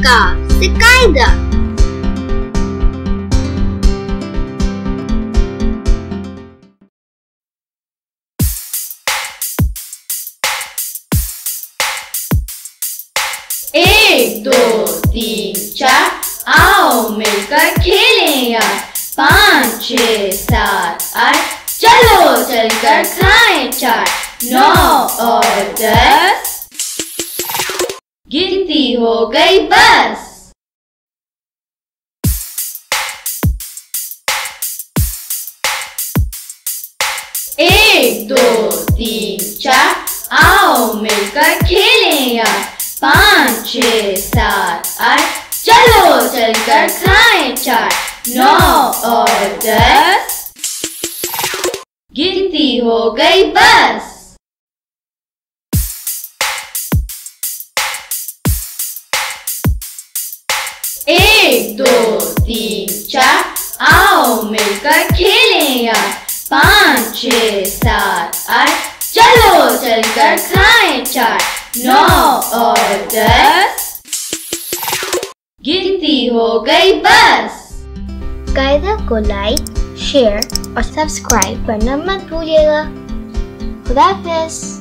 का से कायदा। एक दो तीन चार, आओ मिलकर खेलें यार। 5 6 7 8, चलो चलकर खाएं चाट। 9 और 10, गिनती हो गई बस। एक दो तीन चार, आओ मिलकर खेलें यार। 5 6 7 8, चलो चलकर खाएं चाट। 9 और 10, गिनती हो गई बस। एक दो तीन चार, आओ मिलकर खेलें यार। 5 6 7 8, चलो चलकर खाएं चाट। 9 और 10, गिनती हो गई बस। कायदा को लाइक, शेयर और सब्सक्राइब करना मत भूलिएगा। खुदा हाफिज़।